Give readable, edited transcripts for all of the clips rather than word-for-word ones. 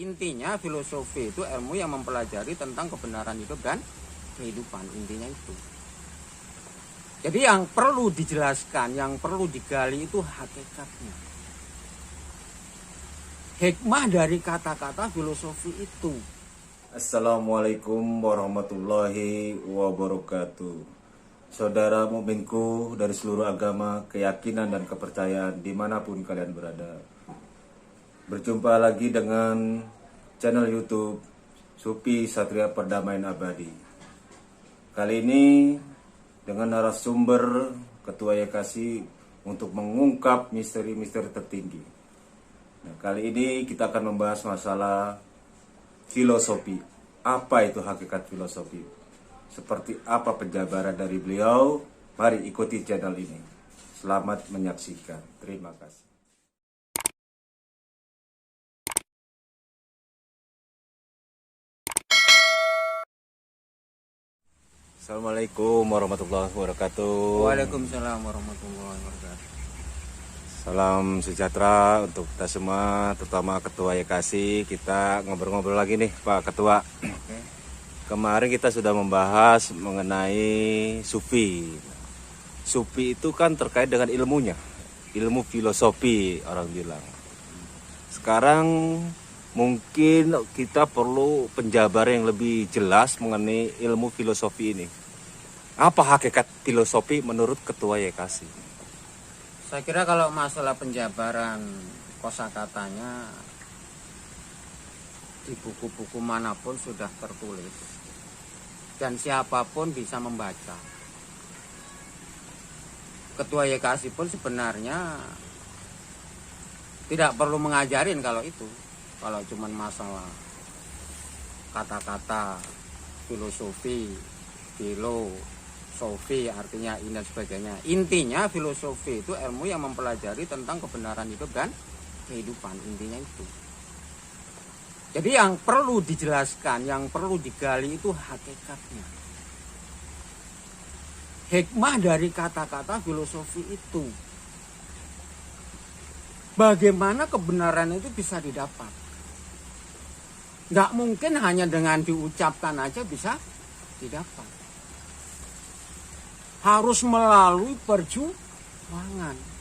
Intinya filosofi itu ilmu yang mempelajari tentang kebenaran hidup dan kehidupan. Intinya itu. Jadi yang perlu dijelaskan, yang perlu digali itu hakikatnya. Hikmah dari kata-kata filosofi itu. Assalamualaikum warahmatullahi wabarakatuh. Saudara mukminku dari seluruh agama, keyakinan dan kepercayaan dimanapun kalian berada. Berjumpa lagi dengan channel YouTube Supi Satria Perdamaian Abadi. Kali ini dengan narasumber Ketua YKASI untuk mengungkap misteri-misteri tertinggi. Nah, kali ini kita akan membahas masalah filosofi. Apa itu hakikat filosofi? Seperti apa penjabaran dari beliau? Mari ikuti channel ini. Selamat menyaksikan. Terima kasih. Assalamualaikum warahmatullahi wabarakatuh. Waalaikumsalam warahmatullahi wabarakatuh. Salam sejahtera untuk kita semua, terutama Ketua YKASI. Kita ngobrol-ngobrol lagi nih Pak Ketua. Oke. Kemarin kita sudah membahas mengenai sufi. Sufi itu kan terkait dengan ilmunya, ilmu filosofi orang bilang. Sekarang mungkin kita perlu penjabaran yang lebih jelas mengenai ilmu filosofi ini. Apa hakikat filosofi menurut Ketua YKASI? Saya kira kalau masalah penjabaran kosakatanya di buku-buku manapun sudah tertulis dan siapapun bisa membaca. Ketua YKASI pun sebenarnya tidak perlu mengajarin kalau itu, kalau cuma masalah kata-kata filosofi, filosofi artinya ini dan sebagainya. Intinya filosofi itu ilmu yang mempelajari tentang kebenaran hidup dan kehidupan. Intinya itu. Jadi yang perlu dijelaskan, yang perlu digali itu hakikatnya. Hikmah dari kata-kata filosofi itu. Bagaimana kebenaran itu bisa didapat. Nggak mungkin hanya dengan diucapkan aja bisa didapat. Harus melalui perjuangan.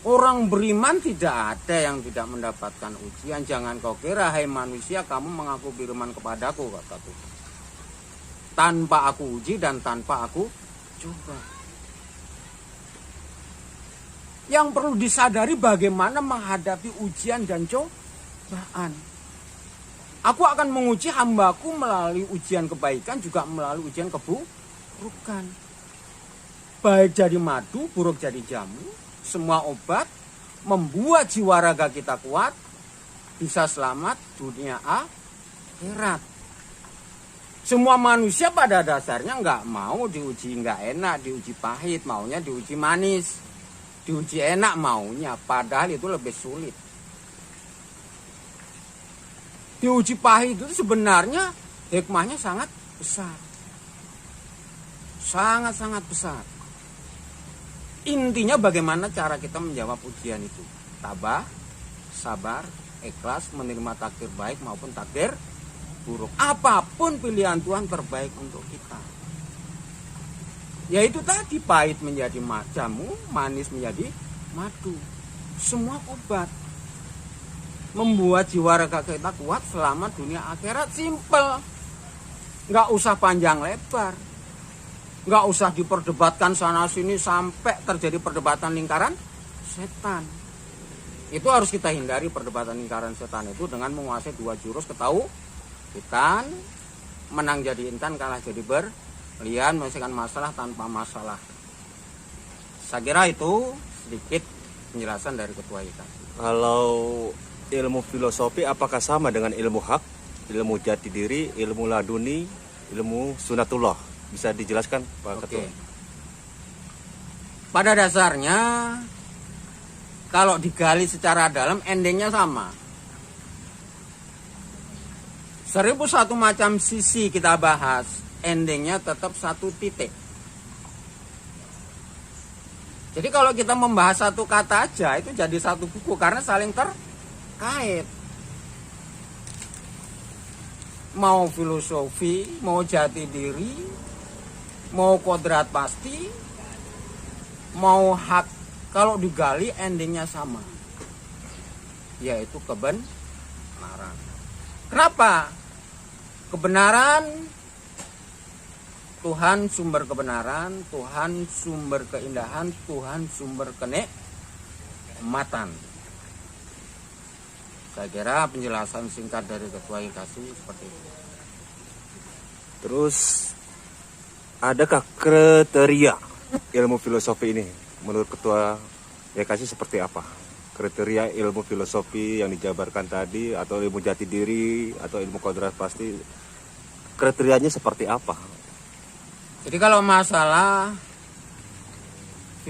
Orang beriman tidak ada yang tidak mendapatkan ujian. Jangan kau kira, hai manusia, kamu mengaku beriman kepadaku, kata Tuhan. Tanpa aku uji dan tanpa aku coba. Yang perlu disadari bagaimana menghadapi ujian dan cobaan. Aku akan menguji hambaku melalui ujian kebaikan, juga melalui ujian keburukan. Baik jadi madu, buruk jadi jamu. Semua obat membuat jiwa raga kita kuat, bisa selamat dunia akhirat. Semua manusia pada dasarnya nggak mau diuji nggak enak, diuji pahit, maunya diuji manis. Diuji enak maunya, padahal itu lebih sulit. Diuji pahit itu sebenarnya hikmahnya sangat besar. Sangat-sangat besar. Intinya bagaimana cara kita menjawab ujian itu. Tabah, sabar, ikhlas, menerima takdir baik maupun takdir buruk. Apapun pilihan Tuhan terbaik untuk kita. Yaitu tadi, pahit menjadi jamu, manis menjadi madu. Semua obat. Membuat jiwa raga kita kuat selamat dunia akhirat. Simple. Nggak usah panjang lebar. Nggak usah diperdebatkan sana sini sampai terjadi perdebatan lingkaran setan. Itu harus kita hindari, perdebatan lingkaran setan itu dengan menguasai dua jurus ketahuan, menang jadi intan, kalah jadi berlian, menyelesaikan masalah tanpa masalah. Saya kira itu sedikit penjelasan dari Ketua YKASI. Kalau ilmu filosofi apakah sama dengan ilmu hak, ilmu jati diri, ilmu laduni, ilmu sunatullah? Bisa dijelaskan Pak Ketua? Pada dasarnya kalau digali secara dalam endingnya sama. 1001 macam sisi kita bahas, endingnya tetap satu titik. Jadi kalau kita membahas satu kata aja itu jadi satu buku karena saling kait. Mau filosofi, mau jati diri, mau kodrat pasti, mau hak, kalau digali endingnya sama, yaitu kebenaran. Kenapa? Kebenaran, Tuhan sumber kebenaran, Tuhan sumber keindahan, Tuhan sumber kenikmatan. Saya kira penjelasan singkat dari Ketua YKASI seperti itu. Terus adakah kriteria ilmu filosofi ini menurut Ketua YKASI seperti apa? Kriteria ilmu filosofi yang dijabarkan tadi, atau ilmu jati diri, atau ilmu kodrat pasti, kriterianya seperti apa? Jadi kalau masalah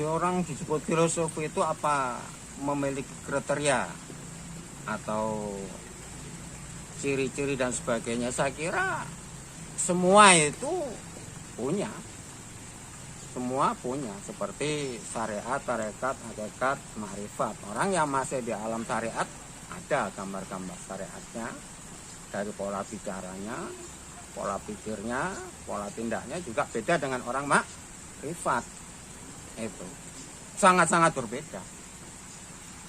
orang disebut filosofi itu apa, memiliki kriteria atau ciri-ciri dan sebagainya, saya kira semua itu punya. Semua punya, seperti syariat, tarekat, hakikat, ma'rifat. Orang yang masih di alam syariat ada gambar-gambar syariatnya, dari pola bicaranya, pola pikirnya, pola tindaknya juga beda dengan orang ma'rifat. Itu sangat-sangat berbeda.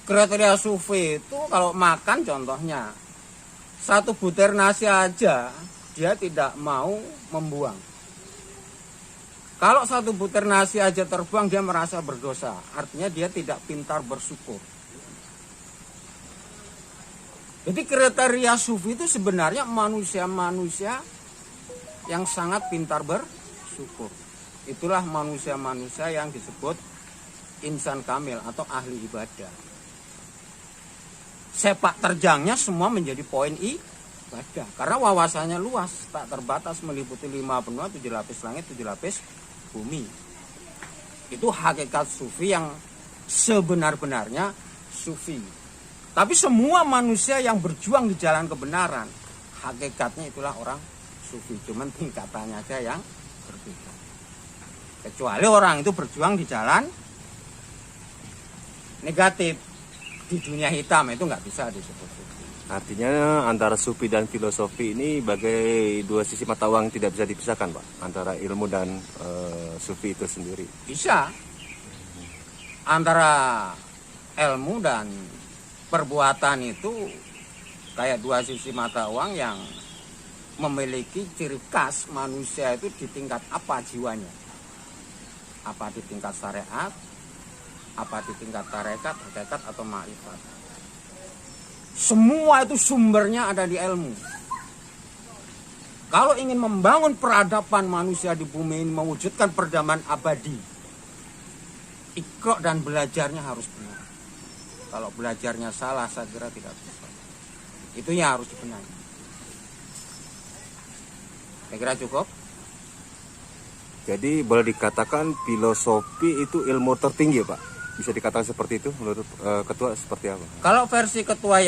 Kriteria sufi itu kalau makan, contohnya satu butir nasi aja dia tidak mau membuang. Kalau satu butir nasi aja terbuang dia merasa berdosa. Artinya dia tidak pintar bersyukur. Jadi kriteria sufi itu sebenarnya manusia-manusia yang sangat pintar bersyukur. Itulah manusia-manusia yang disebut insan kamil atau ahli ibadah. Sepak terjangnya semua menjadi poin ibadah. Karena wawasannya luas, tak terbatas, meliputi 5 benua, 7 lapis langit, 7 lapis bumi. Itu hakikat sufi yang sebenar-benarnya sufi. Tapi semua manusia yang berjuang di jalan kebenaran, hakikatnya itulah orang sufi. Cuman tingkatannya aja yang berbeda. Kecuali orang itu berjuang di jalan negatif, di dunia hitam, itu nggak bisa disebut sufi. Artinya antara sufi dan filosofi ini bagai dua sisi mata uang, tidak bisa dipisahkan, Pak, antara ilmu dan sufi itu sendiri. Bisa. Antara ilmu dan perbuatan itu kayak dua sisi mata uang yang memiliki ciri khas manusia itu di tingkat apa jiwanya. Apa di tingkat syariat, apa di tingkat tarekat, hakikat, atau ma'rifat. Semua itu sumbernya ada di ilmu. Kalau ingin membangun peradaban manusia di bumi ini, mewujudkan perdamaian abadi, iqra dan belajarnya harus benar. Kalau belajarnya salah, saya kira tidak bisa. Itu yang harus dibenahi. Saya kira cukup. Jadi boleh dikatakan filosofi itu ilmu tertinggi, Pak? Bisa dikatakan seperti itu menurut Ketua seperti apa? Kalau versi Ketua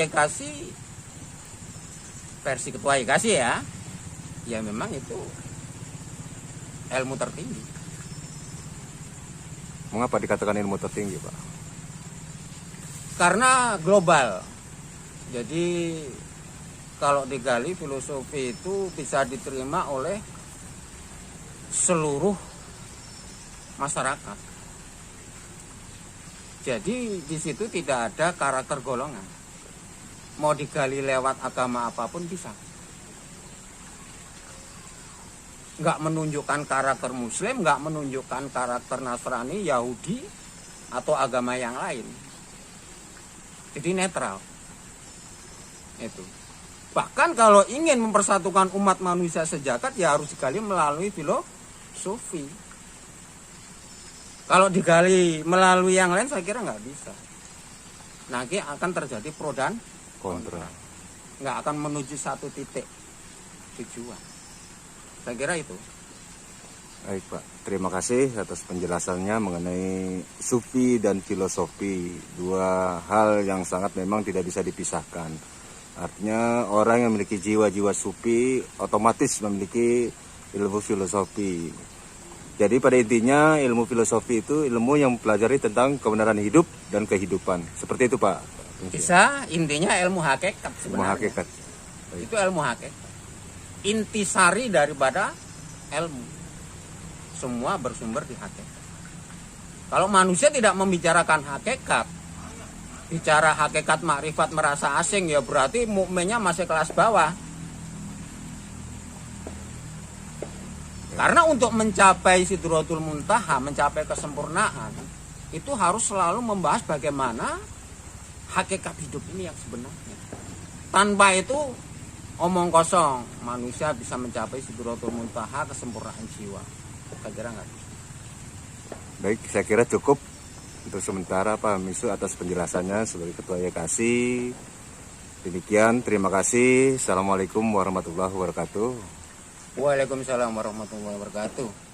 YKASI ya memang itu ilmu tertinggi. Mengapa dikatakan ilmu tertinggi, Pak? Karena global. Jadi kalau digali, filosofi itu bisa diterima oleh seluruh masyarakat. Jadi di situ tidak ada karakter golongan. Mau digali lewat agama apapun bisa. Nggak menunjukkan karakter Muslim, nggak menunjukkan karakter Nasrani, Yahudi, atau agama yang lain. Jadi netral. Itu. Bahkan kalau ingin mempersatukan umat manusia sejagat, ya harus digali melalui filosofi. Kalau digali melalui yang lain, saya kira nggak bisa. Nanti akan terjadi pro dan Kontra. Nggak akan menuju satu titik tujuan. Saya kira itu. Baik, Pak. Terima kasih atas penjelasannya mengenai sufi dan filosofi. Dua hal yang sangat memang tidak bisa dipisahkan. Artinya orang yang memiliki jiwa-jiwa sufi otomatis memiliki ilmu filosofi. Jadi pada intinya ilmu filosofi itu ilmu yang mempelajari tentang kebenaran hidup dan kehidupan. Seperti itu, Pak Bisa, intinya ilmu hakikat Ilmu sebenarnya. hakikat. Itu ilmu hakikat. Intisari daripada ilmu. Semua bersumber di hakikat. Kalau manusia tidak membicarakan hakikat, bicara hakikat makrifat merasa asing, ya berarti mukminnya masih kelas bawah. Karena untuk mencapai Sidratul Muntaha, mencapai kesempurnaan, itu harus selalu membahas bagaimana hakikat hidup ini yang sebenarnya. Tanpa itu omong kosong, manusia bisa mencapai Sidratul Muntaha, kesempurnaan jiwa. Saya kira nggak bisa. Baik, saya kira cukup untuk sementara Pak Misu atas penjelasannya sebagai Ketua YKASI. Demikian, terima kasih. Assalamualaikum warahmatullahi wabarakatuh. Waalaikumsalam warahmatullahi wabarakatuh.